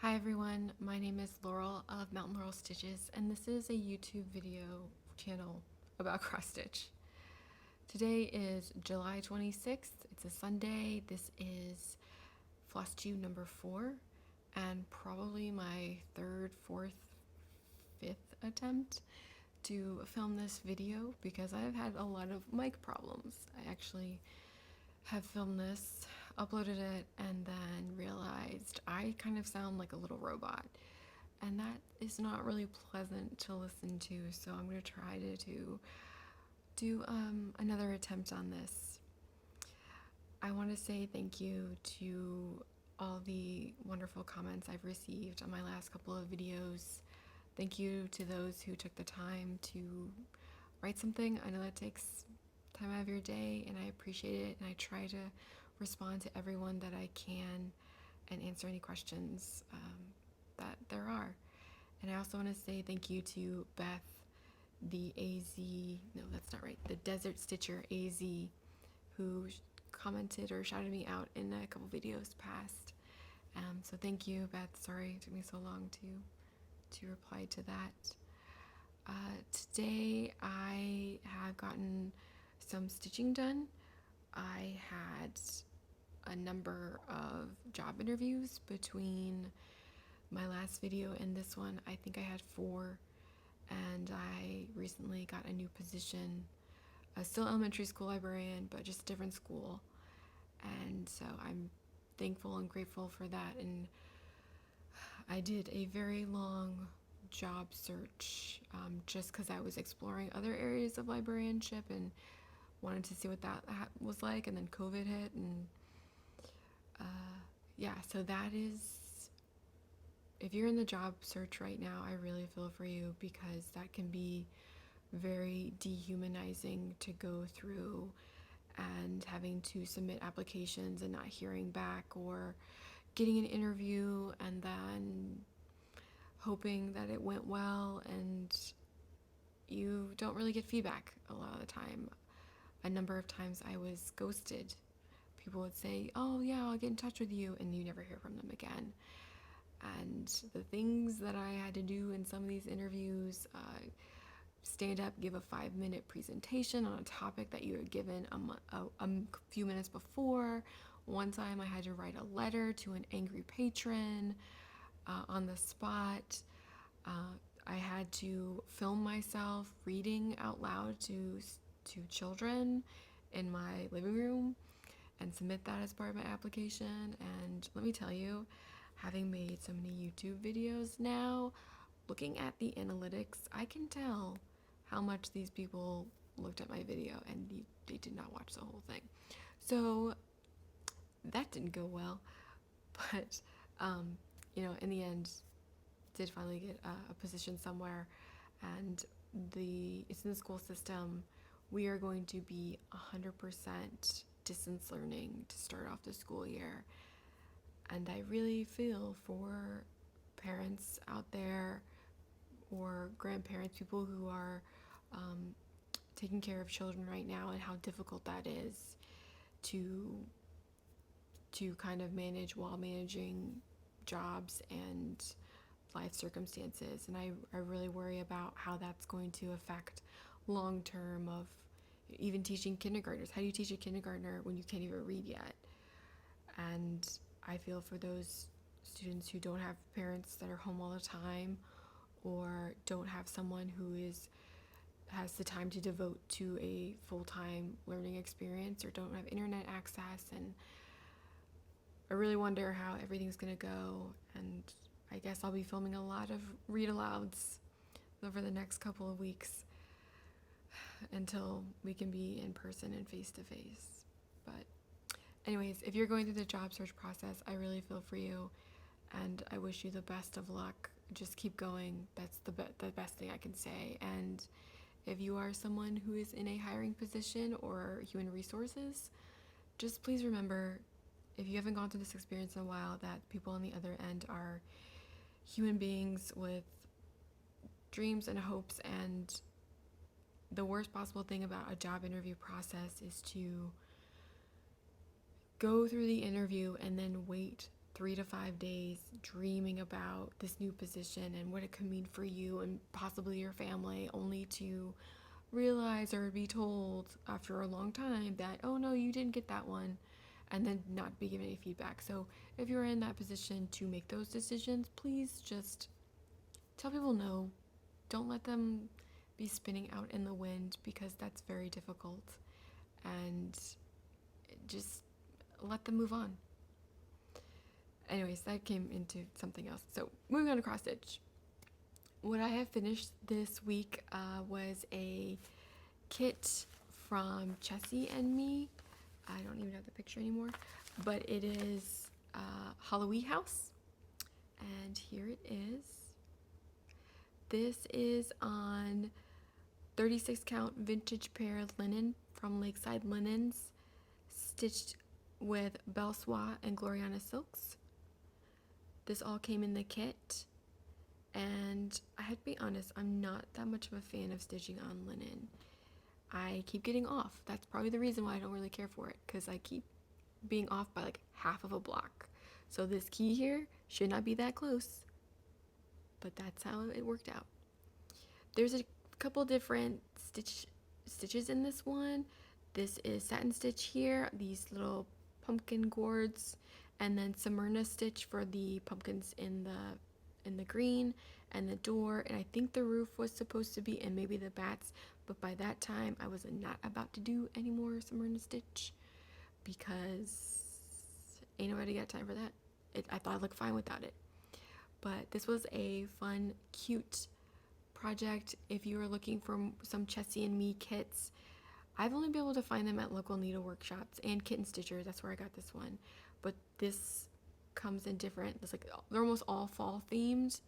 Hi everyone, my name is Laurel of Mountain Laurel Stitches, and this is a YouTube video channel about cross stitch. Today is July 26th, it's a Sunday. This is Flosstube number 4, and probably my third, fourth, fifth attempt to film this video because I've had a lot of mic problems. I actually have filmed this, uploaded it, and then realized I kind of sound like a little robot, and that is not really pleasant to listen to, so I'm going to try to do another attempt on this. I want to say thank you to all the wonderful comments I've received on my last couple of videos. Thank you to those who took the time to write something. I know that takes time out of your day, and I appreciate it, and I try to respond to everyone that I can and answer any questions that there are. And I also want to say thank you to Beth, the Thedesertstitcher AZ, who commented or shouted me out in a couple videos past. So thank you, Beth. Sorry it took me so long to reply to that. Today I have gotten some stitching done. I had a number of job interviews between my last video and this one. I think I had 4, and I recently got a new position, still elementary school librarian, but just a different school, and so I'm thankful and grateful for that. And I did a very long job search just because I was exploring other areas of librarianship and wanted to see what that was like, and then COVID hit, and yeah, so that is, if you're in the job search right now, I really feel for you, because that can be very dehumanizing to go through, and having to submit applications and not hearing back, or getting an interview and then hoping that it went well and you don't really get feedback a lot of the time. A number of times I was ghosted. People would say, oh yeah, I'll get in touch with you, and you never hear from them again. And the things that I had to do in some of these interviews, stand up, give a 5-minute presentation on a topic that you had given a few minutes before. One time I had to write a letter to an angry patron on the spot. I had to film myself reading out loud to children in my living room and submit that as part of my application. And let me tell you, having made so many YouTube videos now, looking at the analytics, I can tell how much these people looked at my video, and they did not watch the whole thing. So that didn't go well, but in the end, did finally get a position somewhere, and it's in the school system. We are going to be 100% distance learning to start off the school year, and I really feel for parents out there, or grandparents, people who are taking care of children right now, and how difficult that is to kind of manage while managing jobs and life circumstances. And I really worry about how that's going to affect long term of even teaching kindergartners. How do you teach a kindergartner when you can't even read yet? And I feel for those students who don't have parents that are home all the time, or don't have someone who has the time to devote to a full-time learning experience, or don't have internet access. And I really wonder how everything's gonna go, and I guess I'll be filming a lot of read-alouds over the next couple of weeks until we can be in person and face-to-face. But anyways, if you're going through the job search process, I really feel for you, and I wish you the best of luck. Just keep going. That's the best thing I can say. And if you are someone who is in a hiring position or human resources, just please remember, if you haven't gone through this experience in a while, that people on the other end are human beings with dreams and hopes. And the worst possible thing about a job interview process is to go through the interview and then wait 3 to 5 days dreaming about this new position and what it could mean for you and possibly your family, only to realize or be told after a long time that, oh no, you didn't get that one, and then not be given any feedback. So if you're in that position to make those decisions, please just tell people no. Don't let them be spinning out in the wind, because that's very difficult, and just let them move on. Anyways, that came into something else. So moving on to cross stitch. What I have finished this week was a kit from Chessie and me. I don't even have the picture anymore, but it is Hallow-wee house, and here it is. This is on 36 count vintage pair linen from Lakeside Linens, stitched with Belsois and Gloriana silks. This all came in the kit, and I have to be honest, I'm not that much of a fan of stitching on linen. I keep getting off. That's probably the reason why I don't really care for it, because I keep being off by like half of a block. So this key here should not be that close, but that's how it worked out. There's a couple different stitches in this one. This is satin stitch here, these little pumpkin gourds, and then Smyrna stitch for the pumpkins in the green, and the door, and I think the roof was supposed to be, and maybe the bats, but by that time I was not about to do any more Smyrna stitch, because ain't nobody got time for that. I thought I'd look fine without it. But this was a fun, cute project. If you are looking for some Chessie and me kits, I've only been able to find them at local needle workshops and Kittenstitcher. That's where I got this one. But this comes in different, it's like they're almost all fall themed.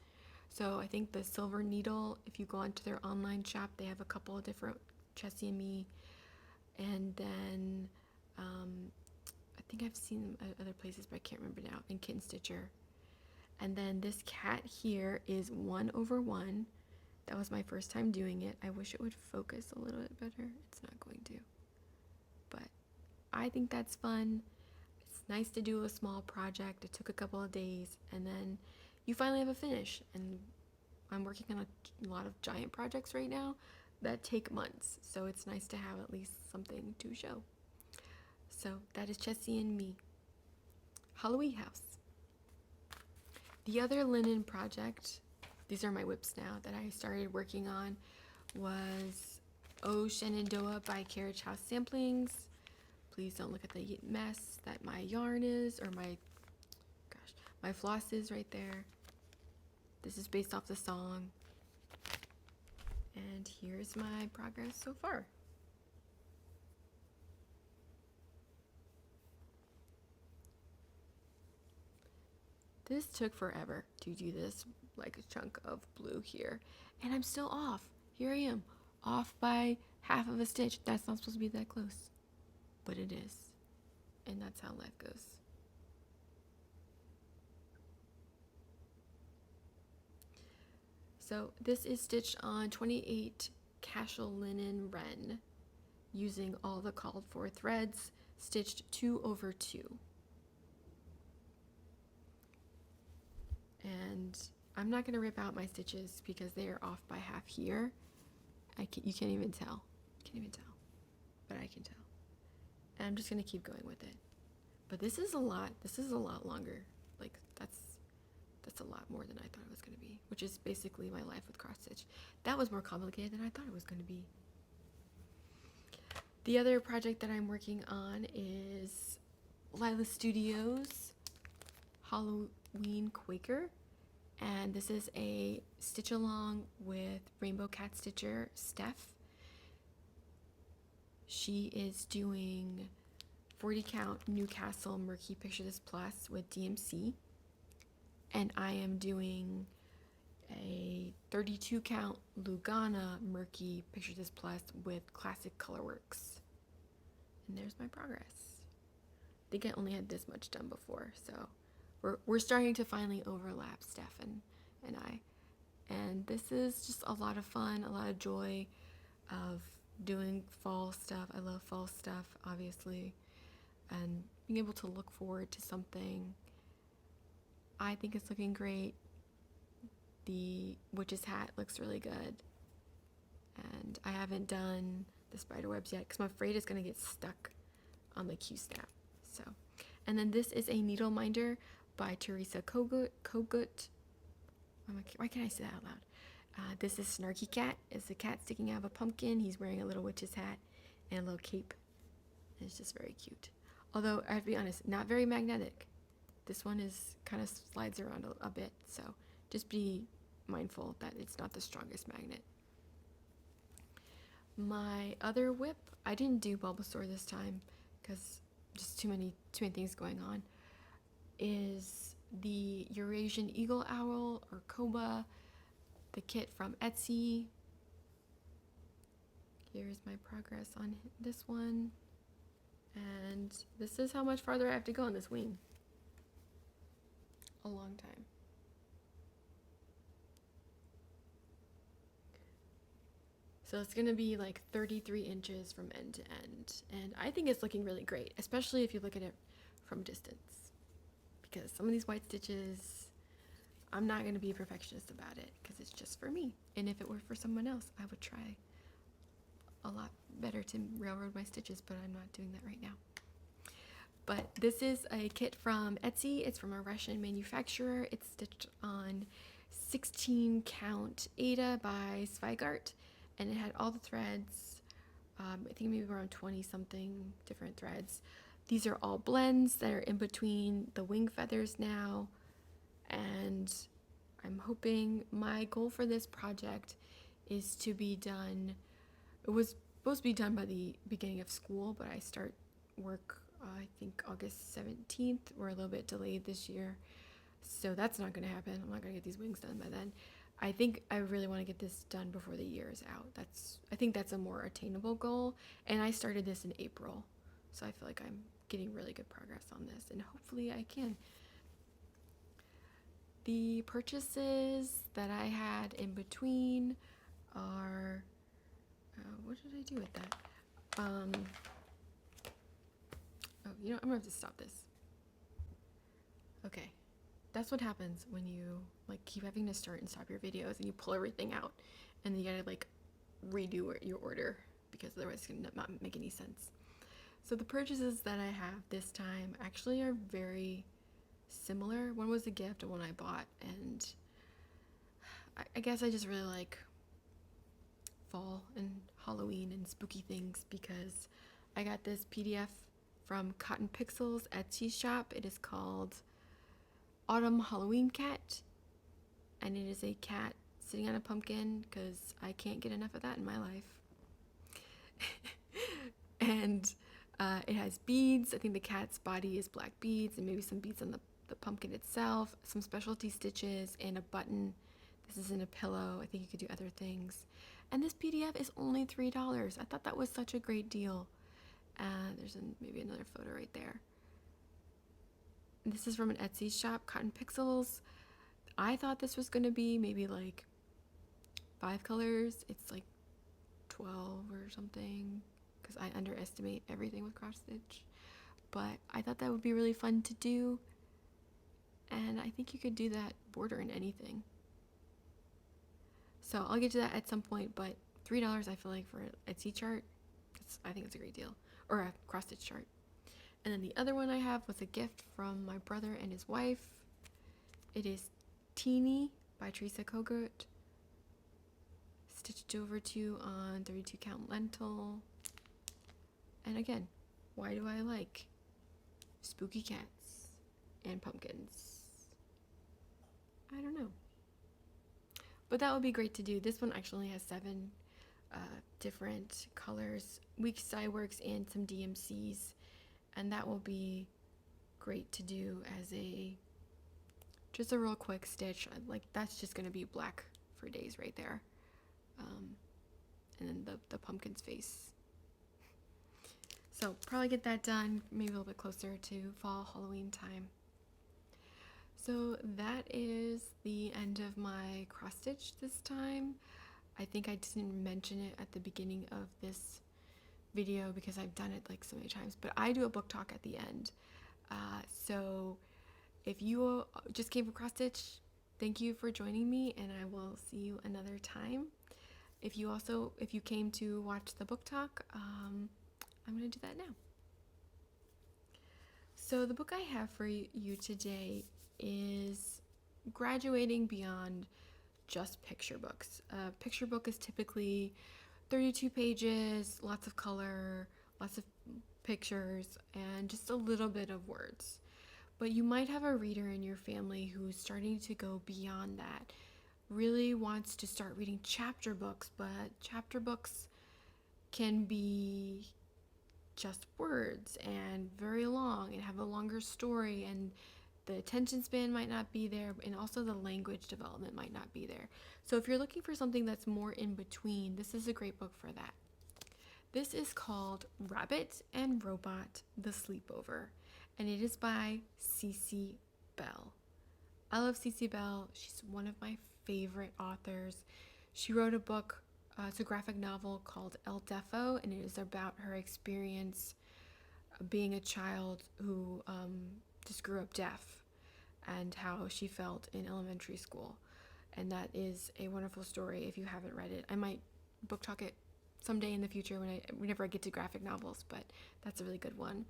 So I think the Silver Needle, if you go onto their online shop, they have a couple of different Chessie and me. And then I think I've seen them at other places, but I can't remember now, in Kittenstitcher. And then this cat here is 1/1. That was my first time doing it. I wish it would focus a little bit better. It's not going to. But I think that's fun. It's nice to do a small project. It took a couple of days, and then you finally have a finish. And I'm working on a lot of giant projects right now that take months. So it's nice to have at least something to show. So that is Chessie and me. Hallow-wee house. The other linen project, these are my whips now, that I started working on was Oh Shenandoah by Carriage House Samplings. Please don't look at the mess that my yarn is, or my floss is right there. This is based off the song. And here's my progress so far. This took forever to do this, like a chunk of blue here, and I'm still off. Here I am, off by half of a stitch. That's not supposed to be that close, but it is, and that's how life goes. So this is stitched on 28 casual linen ren, using all the called for threads, stitched 2/2. And I'm not going to rip out my stitches because they are off by half here. You can't even tell. But I can tell. And I'm just going to keep going with it. But this is a lot longer. Like that's a lot more than I thought it was going to be, which is basically my life with cross stitch. That was more complicated than I thought it was going to be. The other project that I'm working on is Lila Studios Halloween Quaker, and this is a stitch along with Rainbow Cat Stitcher Steph. She is doing 40 count Newcastle Murky Picture This Plus with DMC, and I am doing a 32 count Lugana Murky Picture This Plus with Classic Colorworks. And there's my progress. I think I only had this much done before, so we're starting to finally overlap, Steph and I. And this is just a lot of fun, a lot of joy of doing fall stuff. I love fall stuff, obviously, and being able to look forward to something I think it's looking great. The witch's hat looks really good. And I haven't done the spider webs yet because I'm afraid it's going to get stuck on the Q-snap. So, and then this is a needle minder by Teresa Kogut. Why can't I say that out loud? This is Snarky Cat. It's a cat sticking out of a pumpkin. He's wearing a little witch's hat and a little cape. And it's just very cute. Although, I have to be honest, not very magnetic. This one is kind of slides around a bit. So just be mindful that it's not the strongest magnet. My other whip, I didn't do Bulbasaur this time because just too many things going on, is the Eurasian Eagle Owl or Koba, the kit from Etsy. Here's my progress on this one. And this is how much farther I have to go on this wing. A long time. So it's going to be like 33 inches from end to end. And I think it's looking really great, especially if you look at it from distance. Because some of these white stitches, I'm not going to be a perfectionist about it because it's just for me. And if it were for someone else, I would try a lot better to railroad my stitches, but I'm not doing that right now. But this is a kit from Etsy. It's from a Russian manufacturer. It's stitched on 16 count Ada by Zweigart. And it had all the threads, I think maybe around 20 something different threads. These are all blends that are in between the wing feathers now. And I'm hoping my goal for this project is to be done. It was supposed to be done by the beginning of school, but I start work, I think August 17th. We're a little bit delayed this year. So that's not going to happen. I'm not going to get these wings done by then. I think I really want to get this done before the year is out. I think that's a more attainable goal. And I started this in April. So I feel like I'm getting really good progress on this. And hopefully I can. The purchases that I had in between are... what did I do with that? Oh, you know, I'm going to have to stop this. Okay. That's what happens when you like keep having to start and stop your videos and you pull everything out and then you gotta like redo your order because otherwise it's gonna not make any sense. So the purchases that I have this time actually are very similar. One was a gift and one I bought, and I guess I just really like fall and Halloween and spooky things because I got this PDF from CottonPixels Etsy shop. It is called Autumn Halloween Cat, and it is a cat sitting on a pumpkin because I can't get enough of that in my life. And it has beads. I think the cat's body is black beads and maybe some beads on the pumpkin itself, some specialty stitches, and a button. This is in a pillow. I think you could do other things. And this PDF is only $3. I thought that was such a great deal. There's maybe another photo right there. This is from an Etsy shop, CottonPixels. I thought this was going to be maybe like 5 colors. It's like 12 or something because I underestimate everything with cross stitch. But I thought that would be really fun to do. And I think you could do that border in anything. So I'll get to that at some point, but $3 I feel like for an Etsy chart, I think it's a great deal. Or a cross stitch chart. And then the other one I have was a gift from my brother and his wife. It is Teeny by Teresa Kogut. Stitched over to on 32 count lentil. And again, why do I like spooky cats and pumpkins? I don't know. But that would be great to do. This one actually only has 7 different colors, weak side works and some DMCs. And that will be great to do as just a real quick stitch. Like that's just gonna be black for days right there. And then the pumpkin's face. So probably get that done maybe a little bit closer to fall Halloween time. So that is the end of my cross stitch this time. I think I didn't mention it at the beginning of this video because I've done it like so many times, but I do a book talk at the end. So If you just came from cross stitch, thank you for joining me, and I will see you another time. If you came to watch the book talk, I'm going to do that now. So the book I have for you today is Graduating Beyond Just Picture Books. A picture book is typically 32 pages, lots of color, lots of pictures, and just a little bit of words. But you might have a reader in your family who's starting to go beyond that, really wants to start reading chapter books, but chapter books can be just words and very long and have a longer story, and the attention span might not be there, and also the language development might not be there. So if you're looking for something that's more in between, this is a great book for that. This is called Rabbbit and Robot: The Sleepover, and it is by Cece Bell. I love Cece Bell. She's one of my favorite authors. She wrote a book, it's a graphic novel called El Defo, and it is about her experience being a child who just grew up deaf and how she felt in elementary school. And that is a wonderful story. If you haven't read it, I might book talk it someday in the future whenever I get to graphic novels, but that's a really good one.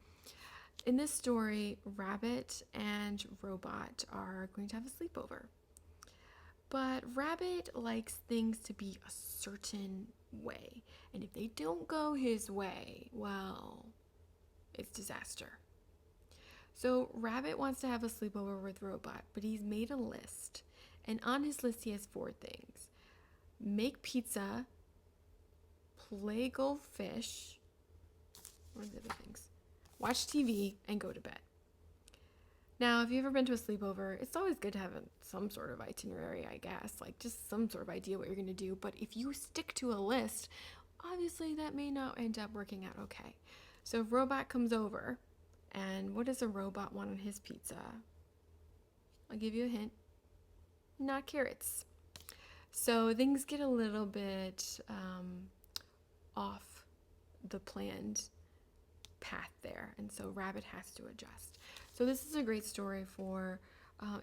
In this story, Rabbbit and Robot are going to have a sleepover. But Rabbbit likes things to be a certain way. And if they don't go his way, well, it's disaster. So Rabbbit wants to have a sleepover with Robot, but he's made a list. And on his list, he has 4 things: make pizza, play goldfish, what are the other things? Watch TV, and go to bed. Now, if you've ever been to a sleepover, it's always good to have some sort of itinerary, I guess, like just some sort of idea what you're going to do. But if you stick to a list, obviously that may not end up working out okay. So if Robot comes over, and what does a robot want on his pizza? I'll give you a hint. Not carrots. So things get a little bit off the planned path there, and so Rabbbit has to adjust. So this is a great story for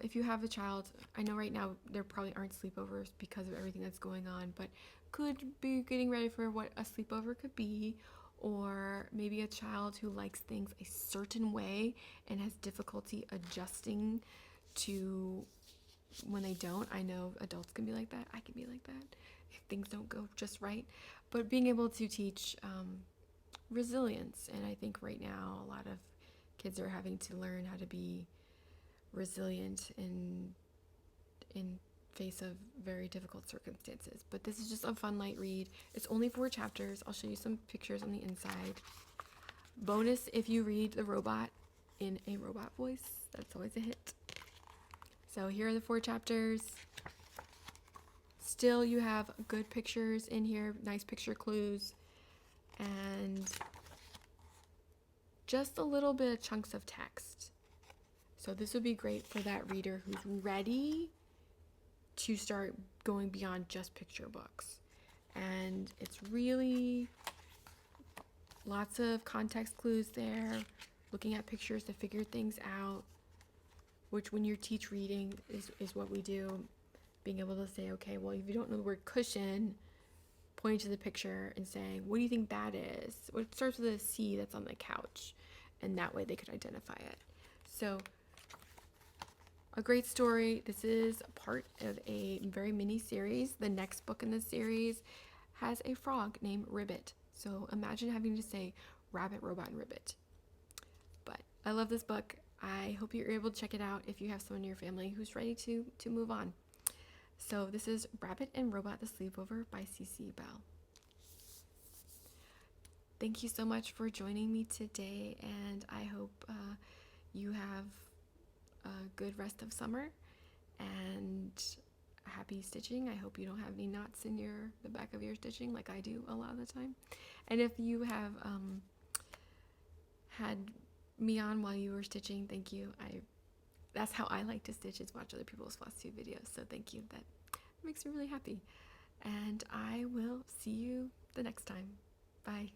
if you have a child. I know right now there probably aren't sleepovers because of everything that's going on, but could be getting ready for what a sleepover could be, or maybe a child who likes things a certain way and has difficulty adjusting to when they don't. I know adults can be like that. I can be like that if things don't go just right. But being able to teach resilience, and I think right now a lot of kids are having to learn how to be resilient in face of very difficult circumstances. But this is just a fun light read. It's only 4 chapters. I'll show you some pictures on the inside. Bonus if you read the robot in a robot voice. That's always a hit. So here are the 4 chapters. Still, you have good pictures in here, nice picture clues, and just a little bit of chunks of text. So this would be great for that reader who's ready to start going beyond just picture books. And it's really lots of context clues there, looking at pictures to figure things out, which when you teach reading is what we do. Being able to say, okay, well, if you don't know the word cushion, pointing to the picture and saying, what do you think that is? Well, it starts with a C that's on the couch, and that way they could identify it. So a great story. This is a part of a very mini series. The next book in the series has a frog named Rabbbit. So imagine having to say Rabbbit, Robot, and Rabbbit. But I love this book. I hope you're able to check it out if you have someone in your family who's ready to move on. So this is Rabbbit and Robot: The Sleepover by Cece Bell. Thank you so much for joining me today, and I hope you have a good rest of summer and happy stitching. I hope you don't have any knots in the back of your stitching like I do a lot of the time. And if you have had me on while you were stitching, thank you. That's how I like to stitch, is watch other people's Flosstube videos. So thank you. That makes me really happy. And I will see you the next time. Bye.